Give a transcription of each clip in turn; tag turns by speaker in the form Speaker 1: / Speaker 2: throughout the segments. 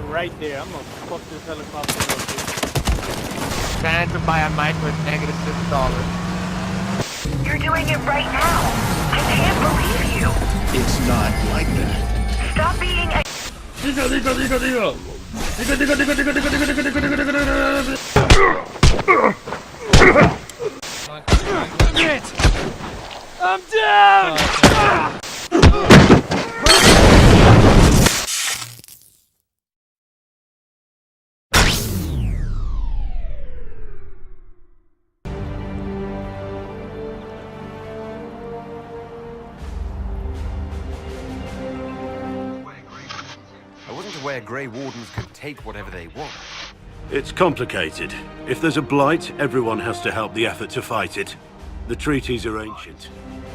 Speaker 1: Right there. I'm gonna fuck this helicopter up, dude.
Speaker 2: Trying to buy a mic with negative $6.
Speaker 3: You're doing it right now. I can't believe you.
Speaker 4: It's not like that.
Speaker 3: Stop being a...
Speaker 1: I'm down!
Speaker 5: I wasn't aware Grey Wardens could take whatever they want.
Speaker 6: It's complicated. If there's a blight, everyone has to help the effort to fight it. The treaties are ancient.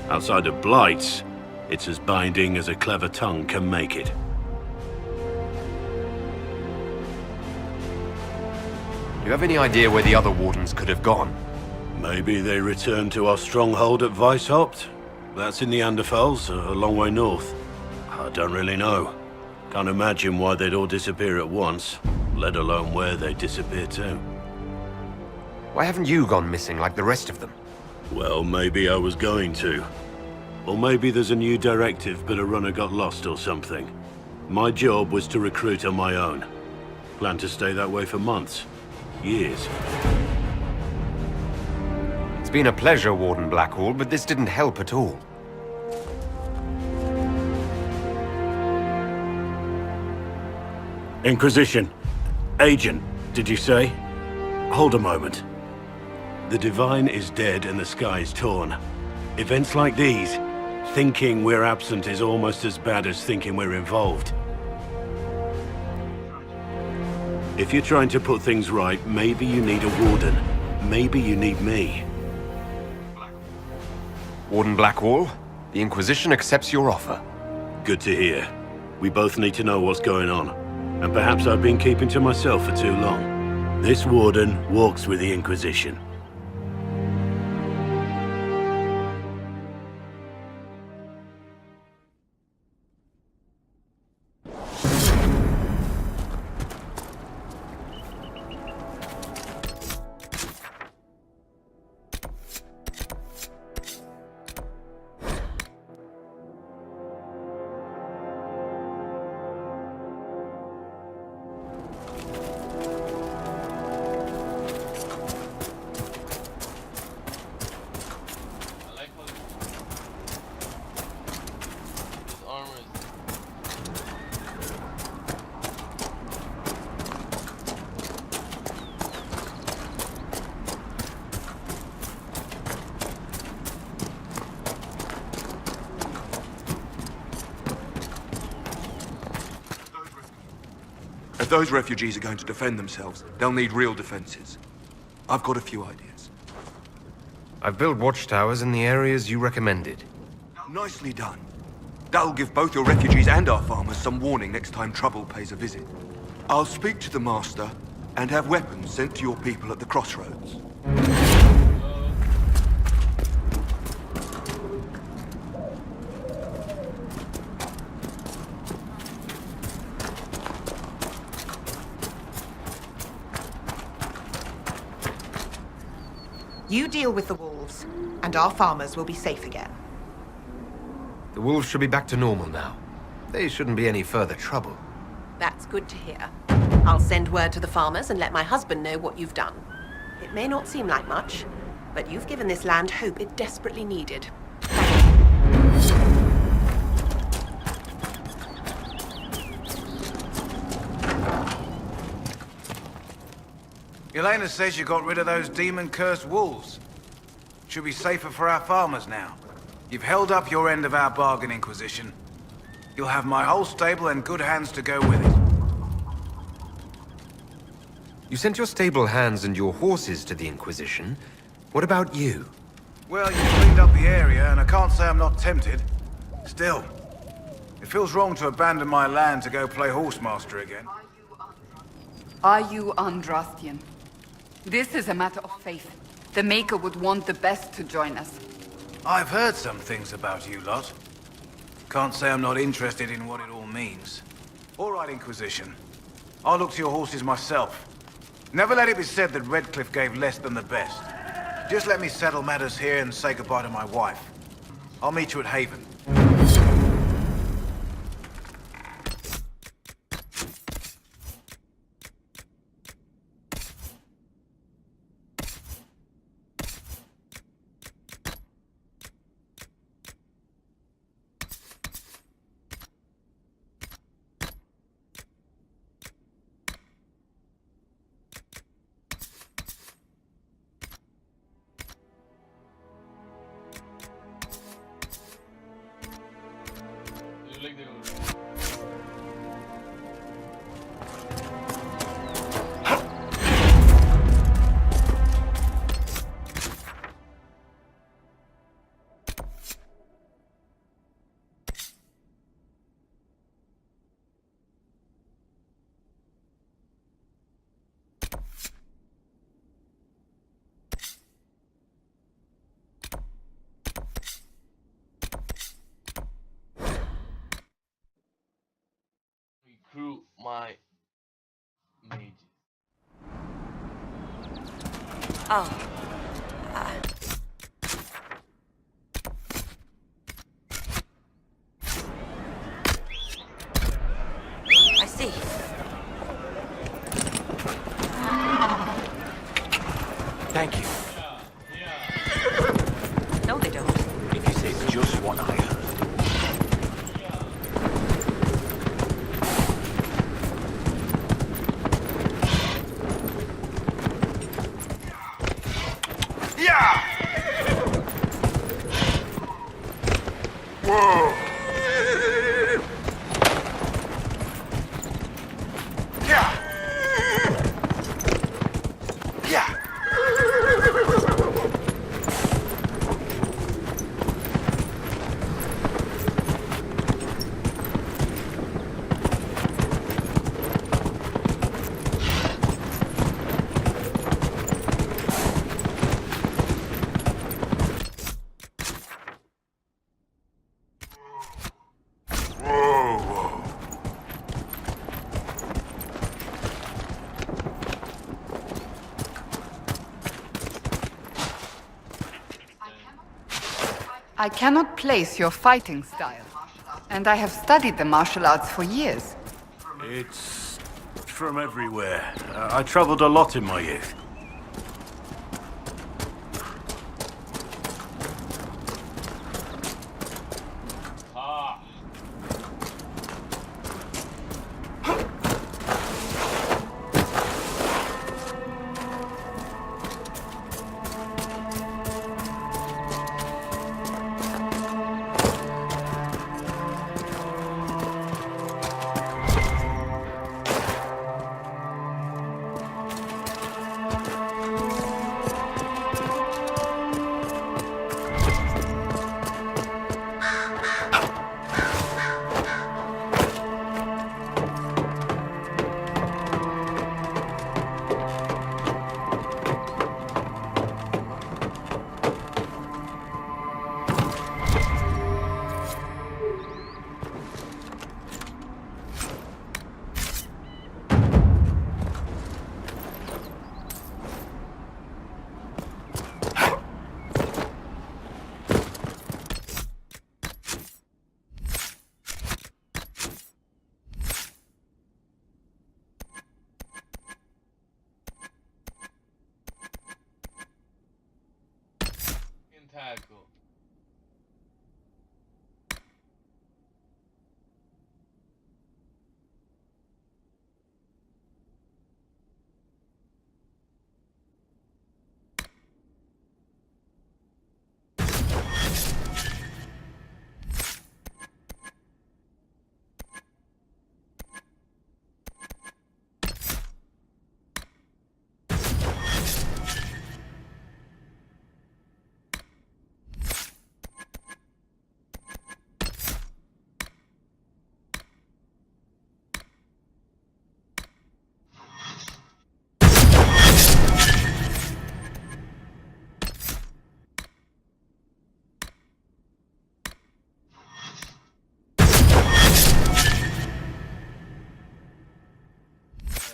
Speaker 6: Outside of blights, it's as binding as a clever tongue can make it.
Speaker 5: Do you have any idea where the other Wardens could have gone?
Speaker 6: Maybe they returned to our stronghold at Weishaupt? That's in the Anderfels, a long way north. I don't really know. Can't imagine why they'd all disappear at once, let alone where they disappear to.
Speaker 5: Why haven't you gone missing like the rest of them?
Speaker 6: Well, maybe I was going to. Or maybe there's a new directive, but a runner got lost or something. My job was to recruit on my own. Plan to stay that way for months. Years.
Speaker 5: It's been a pleasure, Warden Blackwall, but this didn't help at all.
Speaker 6: Inquisition. Agent, did you say? Hold a moment. The Divine is dead and the sky is torn. Events like these, thinking we're absent is almost as bad as thinking we're involved. If you're trying to put things right, maybe you need a warden. Maybe you need me.
Speaker 5: Warden Blackwall, the Inquisition accepts your offer.
Speaker 6: Good to hear. We both need to know what's going on. And perhaps I've been keeping to myself for too long. This warden walks with the Inquisition.
Speaker 7: If those refugees are going to defend themselves, they'll need real defenses. I've got a few ideas.
Speaker 5: I've built watchtowers in the areas you recommended.
Speaker 7: Nicely done. That'll give both your refugees and our farmers some warning next time trouble pays a visit. I'll speak to the Master and have weapons sent to your people at the crossroads.
Speaker 8: You deal with the wolves, and our farmers will be safe again.
Speaker 5: The wolves should be back to normal now. They shouldn't be any further trouble.
Speaker 9: That's good to hear. I'll send word to the farmers and let my husband know what you've done. It may not seem like much, but you've given this land hope it desperately needed.
Speaker 10: Elena says you got rid of those demon-cursed wolves. Should be safer for our farmers now. You've held up your end of our bargain, Inquisition. You'll have my whole stable and good hands to go with it.
Speaker 5: You sent your stable hands and your horses to the Inquisition. What about you?
Speaker 10: Well, you cleaned up the area, and I can't say I'm not tempted. Still, it feels wrong to abandon my land to go play horsemaster again.
Speaker 11: Are you Andrastian? This is a matter of faith. The Maker would want the best to join us.
Speaker 10: I've heard some things about you lot. Can't say I'm not interested in what it all means. All right, Inquisition. I'll look to your horses myself. Never let it be said that Redcliffe gave less than the best. Just let me settle matters here and say goodbye to my wife. I'll meet you at Haven.
Speaker 2: Recruit my mage.
Speaker 3: Oh. I see.
Speaker 5: Thank you.
Speaker 3: No, they don't.
Speaker 5: If you say it's just what I heard.
Speaker 11: I cannot place your fighting style, and I have studied the martial arts for years.
Speaker 6: It's from everywhere. I traveled a lot in my youth.
Speaker 2: Tackle.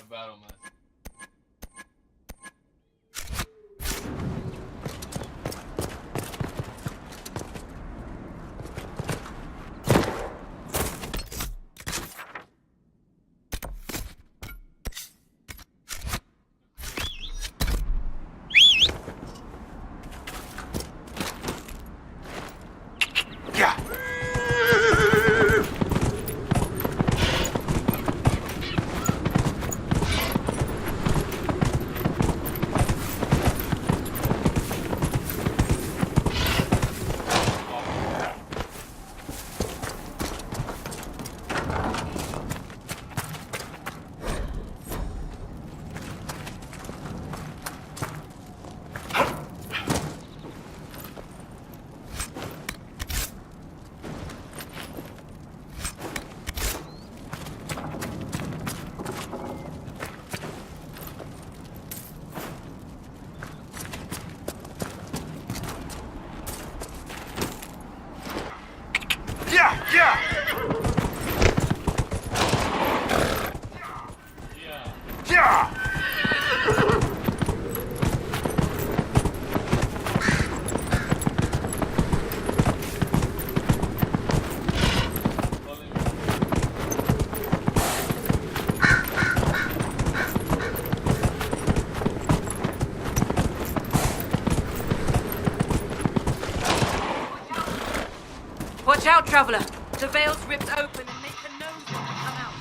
Speaker 2: battle, man.
Speaker 9: Watch out, traveler. The veil's ripped open and make the nose come out.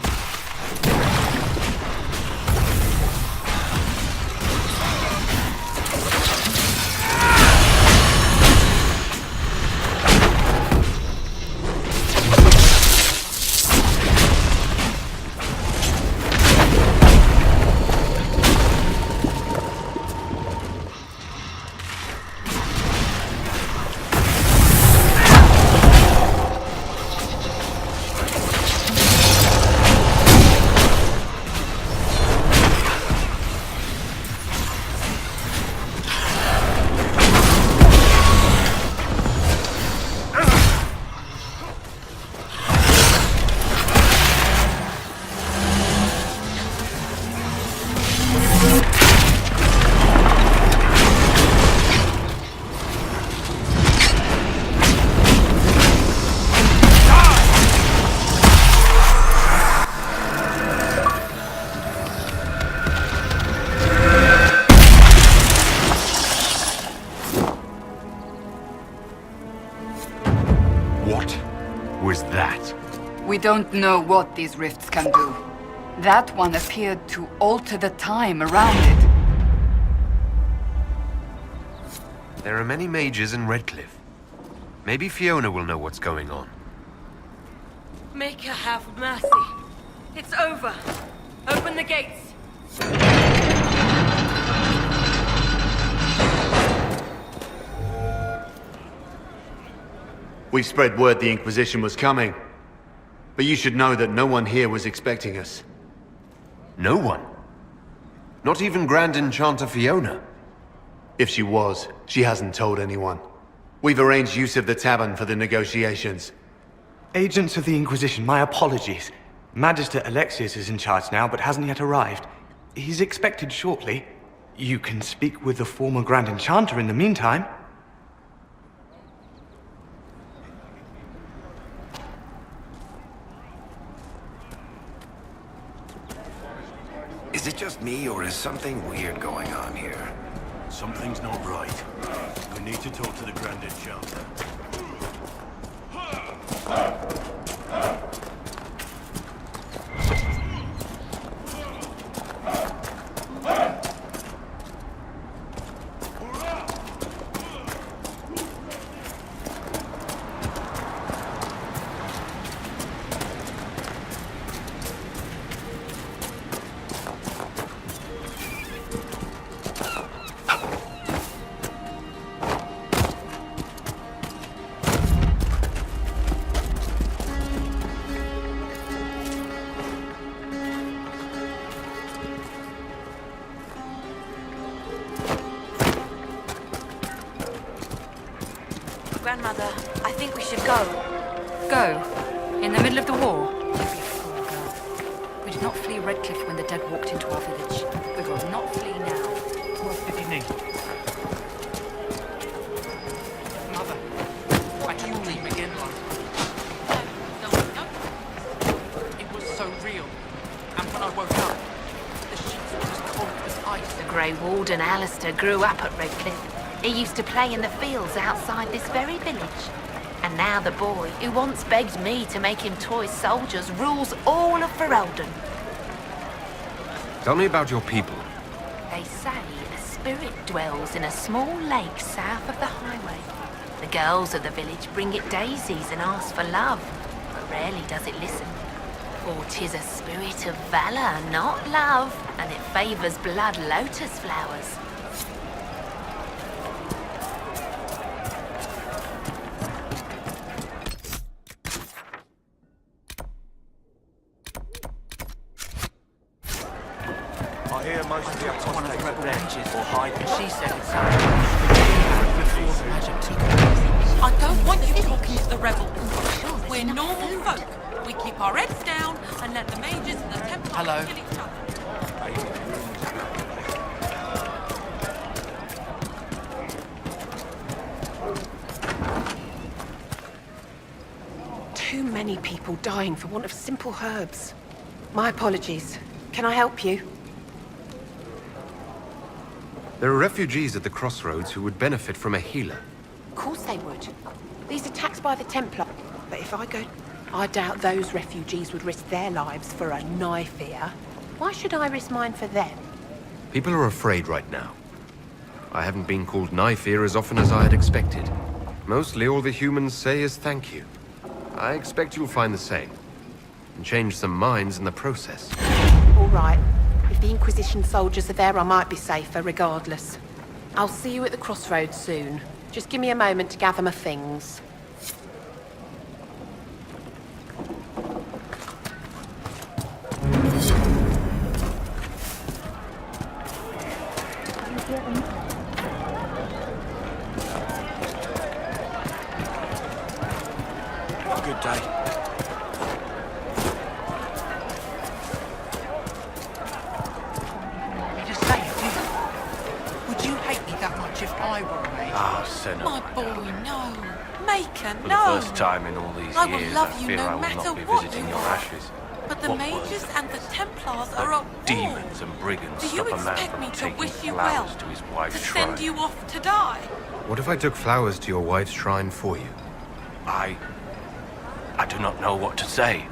Speaker 11: We don't know what these rifts can do. That one appeared to alter the time around it.
Speaker 5: There are many mages in Redcliffe. Maybe Fiona will know what's going on.
Speaker 9: Make her have mercy. It's over. Open the gates.
Speaker 12: We spread word the Inquisition was coming. But you should know that no one here was expecting us.
Speaker 5: No one? Not even Grand Enchanter Fiona?
Speaker 12: If she was, she hasn't told anyone. We've arranged use of the tavern for the negotiations.
Speaker 13: Agents of the Inquisition, my apologies. Magister Alexius is in charge now, but hasn't yet arrived. He's expected shortly. You can speak with the former Grand Enchanter in the meantime.
Speaker 14: Is it just me, or is something weird going on here?
Speaker 6: Something's not right. We need to talk to the Grand Enchanter.
Speaker 9: Grandmother, I think we should go.
Speaker 11: Go? In the middle of the war? Don't be a fool, girl. We
Speaker 15: did not flee Redcliffe when the dead walked into our village. We will not flee now.
Speaker 2: What did he need? Mother, I had a dream again last night. It was so real. And when I woke up, the sheets were as cold as ice.
Speaker 3: The Grey Warden Alistair grew up at Redcliffe. He used to play in the fields outside this very village. And now the boy, who once begged me to make him toy soldiers, rules all of Ferelden.
Speaker 5: Tell me about your people.
Speaker 3: They say a spirit dwells in a small lake south of the highway. The girls of the village bring it daisies and ask for love, but rarely does it listen. For 'tis a spirit of valor, not love, and it favors blood lotus flowers.
Speaker 10: I hear most of the apostates are dead or hiding.
Speaker 2: She said it's before the magic took her.
Speaker 16: I don't want you talking to the rebels. We're normal folk. We keep our heads down and let the mages and the Templars kill each other.
Speaker 9: Too many people dying for want of simple herbs. My apologies. Can I help you?
Speaker 5: There are refugees at the crossroads who would benefit from a healer.
Speaker 9: Of course they would. These attacks by the Templar. But if I go... I doubt those refugees would risk their lives for a knife here. Why should I risk mine for them?
Speaker 5: People are afraid right now. I haven't been called knife-ear as often as I had expected. Mostly all the humans say is thank you. I expect you'll find the same. And change some minds in the process.
Speaker 9: All right. If the Inquisition soldiers are there, I might be safer regardless. I'll see you at the crossroads soon. Just give me a moment to gather my things.
Speaker 10: Good day.
Speaker 2: Just say it, would you hate me that much if I were a mage?
Speaker 14: Ah, sinner.
Speaker 16: My boy, no. Maker,
Speaker 14: For
Speaker 16: no.
Speaker 14: the first time in all these
Speaker 16: I will
Speaker 14: years,
Speaker 16: love
Speaker 14: I
Speaker 16: you
Speaker 14: fear
Speaker 16: no
Speaker 14: I will
Speaker 16: matter
Speaker 14: not be
Speaker 16: what
Speaker 14: visiting
Speaker 16: you
Speaker 14: your
Speaker 16: are.
Speaker 14: ashes.
Speaker 16: But the
Speaker 14: What
Speaker 16: mages
Speaker 14: words?
Speaker 16: and the Templars are
Speaker 14: That
Speaker 16: at war.
Speaker 14: demons and brigands
Speaker 16: Do you
Speaker 14: stop a man
Speaker 16: expect
Speaker 14: from
Speaker 16: me to
Speaker 14: taking
Speaker 16: wish you
Speaker 14: flowers
Speaker 16: well?
Speaker 14: to his
Speaker 16: To
Speaker 14: wife's shrine.
Speaker 16: send you off to die?
Speaker 5: What if I took flowers to your wife's shrine for you?
Speaker 14: I do not know what to say,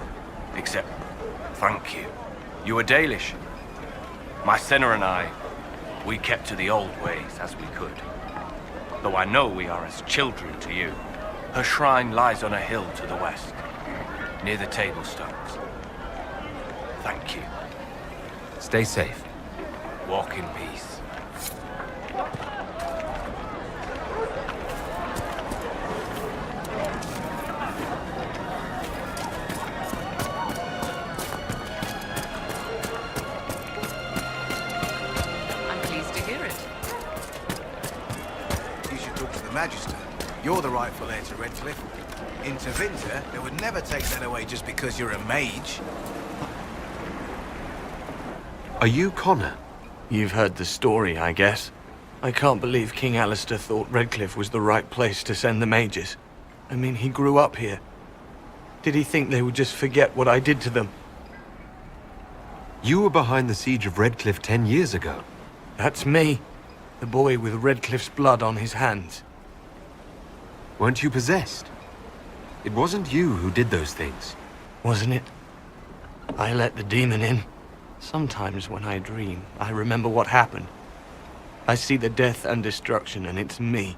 Speaker 14: except thank you. You were Dalish. My sinner and I, we kept to the old ways as we could. Though I know we are as children to you. Her shrine lies on a hill to the west, near the table stones. Thank you.
Speaker 5: Stay safe.
Speaker 14: Walk in peace.
Speaker 11: I'm pleased to hear it.
Speaker 10: You should talk to the Magister. You're the rightful heir to Redcliffe. In Tevinter, they would never take that away just because you're a mage.
Speaker 5: Are you Connor?
Speaker 13: You've heard the story, I guess. I can't believe King Alistair thought Redcliffe was the right place to send the mages. I mean, he grew up here. Did he think they would just forget what I did to them?
Speaker 5: You were behind the siege of Redcliffe 10 years ago.
Speaker 13: That's me. The boy with Redcliffe's blood on his hands.
Speaker 5: Weren't you possessed? It wasn't you who did those things.
Speaker 13: Wasn't it? I let the demon in. Sometimes when I dream, I remember what happened. I see the death and destruction, and it's me.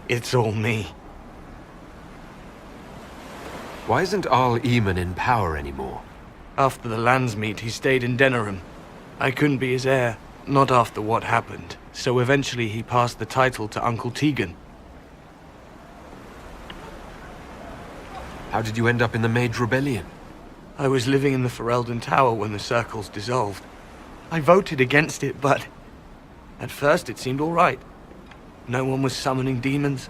Speaker 13: It's all me.
Speaker 5: Why isn't Arl Eamon in power anymore?
Speaker 13: After the lands meet, he stayed in Denerim. I couldn't be his heir, not after what happened, so eventually he passed the title to Uncle Tegan.
Speaker 5: How did you end up in the Mage Rebellion?
Speaker 13: I was living in the Ferelden Tower when the circles dissolved. I voted against it, but at first it seemed all right. No one was summoning demons.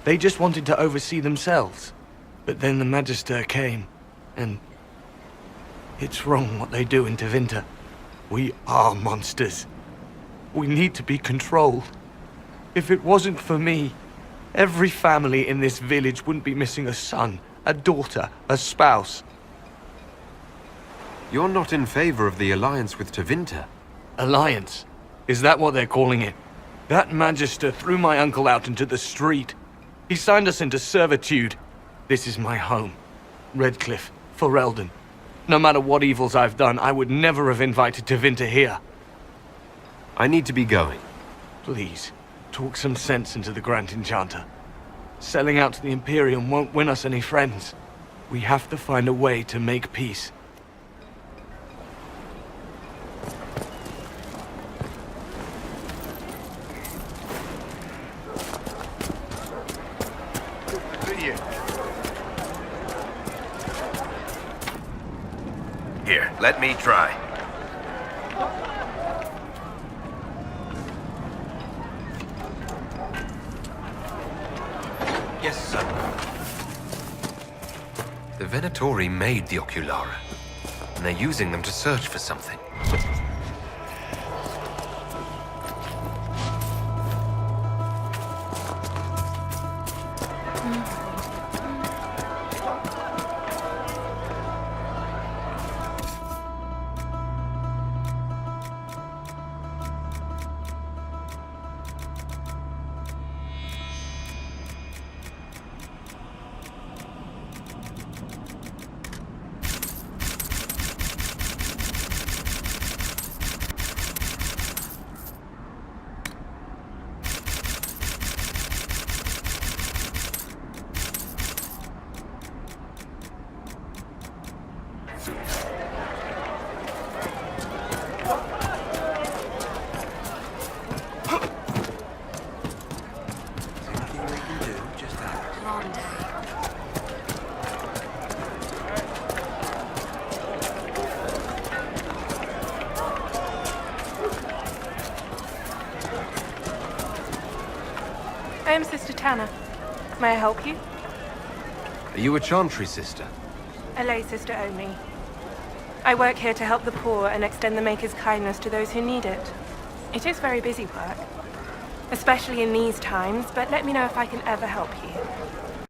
Speaker 13: They just wanted to oversee themselves. But then the Magister came, and It's wrong what they do in Tevinter. We are monsters. We need to be controlled. If it wasn't for me, every family in this village wouldn't be missing a son, a daughter, a spouse.
Speaker 5: You're not in favor of the alliance with Tevinter?
Speaker 13: Alliance? Is that what they're calling it? That Magister threw my uncle out into the street. He signed us into servitude. This is my home. Redcliffe, Ferelden. No matter what evils I've done, I would never have invited Tevinter here.
Speaker 5: I need to be going.
Speaker 13: Please, talk some sense into the Grand Enchanter. Selling out to the Imperium won't win us any friends. We have to find a way to make peace.
Speaker 14: Here, let me try. Yes, sir.
Speaker 5: The Venatori made the Oculara, and they're using them to search for something.
Speaker 17: I am Sister Tanner. May I help you?
Speaker 5: Are you a Chantry sister?
Speaker 17: A lay sister only. I work here to help the poor and extend the Maker's kindness to those who need it. It is very busy work, especially in these times, but let me know if I can ever help you.